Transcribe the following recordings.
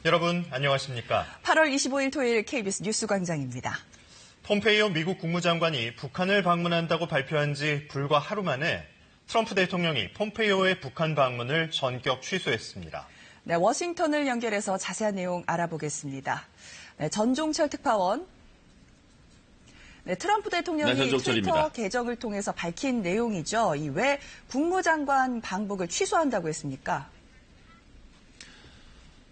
여러분 안녕하십니까? 8월 25일 토요일 KBS 뉴스광장입니다. 폼페이오 미국 국무장관이 북한을 방문한다고 발표한 지 불과 하루 만에 트럼프 대통령이 폼페이오의 북한 방문을 전격 취소했습니다. 네, 워싱턴을 연결해서 자세한 내용 알아보겠습니다. 네, 전종철 특파원. 네, 트럼프 대통령이 트위터 계정을 통해서 밝힌 내용이죠. 왜 국무장관 방북을 취소한다고 했습니까?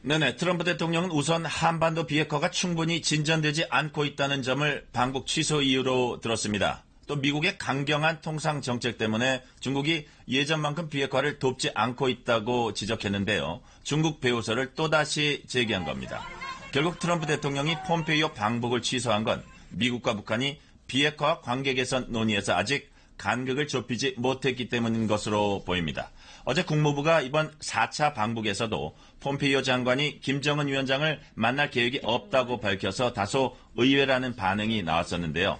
네네. 트럼프 대통령은 우선 한반도 비핵화가 충분히 진전되지 않고 있다는 점을 방북 취소 이유로 들었습니다. 또 미국의 강경한 통상 정책 때문에 중국이 예전만큼 비핵화를 돕지 않고 있다고 지적했는데요. 중국 배후설을 또다시 제기한 겁니다. 결국 트럼프 대통령이 폼페이오 방북을 취소한 건 미국과 북한이 비핵화 관계 개선 논의에서 아직 간극을 좁히지 못했기 때문인 것으로 보입니다. 어제 국무부가 이번 4차 방북에서도 폼페이오 장관이 김정은 위원장을 만날 계획이 없다고 밝혀서 다소 의외라는 반응이 나왔었는데요.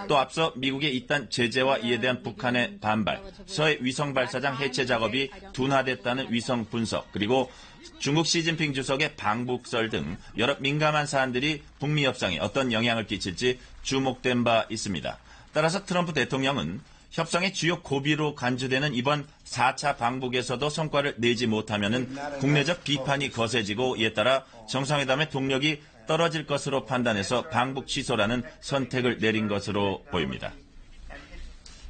또 앞서 미국의 이딴 제재와 이에 대한 북한의 반발, 서해 위성 발사장 해체 작업이 둔화됐다는 위성 분석, 그리고 중국 시진핑 주석의 방북설 등 여러 민감한 사안들이 북미 협상에 어떤 영향을 끼칠지 주목된 바 있습니다. 따라서 트럼프 대통령은 협상의 주요 고비로 간주되는 이번 4차 방북에서도 성과를 내지 못하면 국내적 비판이 거세지고 이에 따라 정상회담의 동력이 떨어질 것으로 판단해서 방북 취소라는 선택을 내린 것으로 보입니다.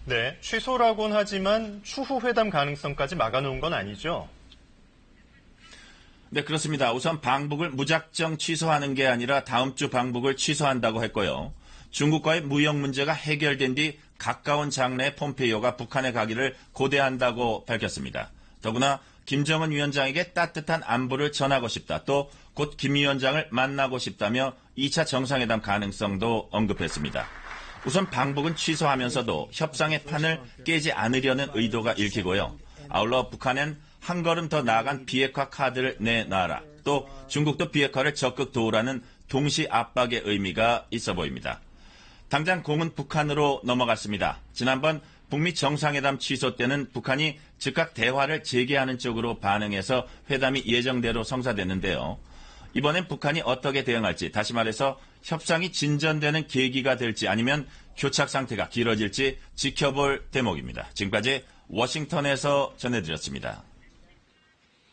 네, 취소라고는 하지만 추후 회담 가능성까지 막아놓은 건 아니죠? 네, 그렇습니다. 우선 방북을 무작정 취소하는 게 아니라 다음 주 방북을 취소한다고 했고요. 중국과의 무역 문제가 해결된 뒤 가까운 장래에 폼페이오가 북한에 가기를 고대한다고 밝혔습니다. 더구나 김정은 위원장에게 따뜻한 안부를 전하고 싶다. 또 곧 김 위원장을 만나고 싶다며 2차 정상회담 가능성도 언급했습니다. 우선 방북은 취소하면서도 협상의 판을 깨지 않으려는 의도가 읽히고요. 아울러 북한은 한 걸음 더 나아간 비핵화 카드를 내놔라. 또 중국도 비핵화를 적극 도우라는 동시 압박의 의미가 있어 보입니다. 당장 공은 북한으로 넘어갔습니다. 지난번 북미 정상회담 취소 때는 북한이 즉각 대화를 재개하는 쪽으로 반응해서 회담이 예정대로 성사됐는데요. 이번엔 북한이 어떻게 대응할지, 다시 말해서 협상이 진전되는 계기가 될지 아니면 교착 상태가 길어질지 지켜볼 대목입니다. 지금까지 워싱턴에서 전해드렸습니다.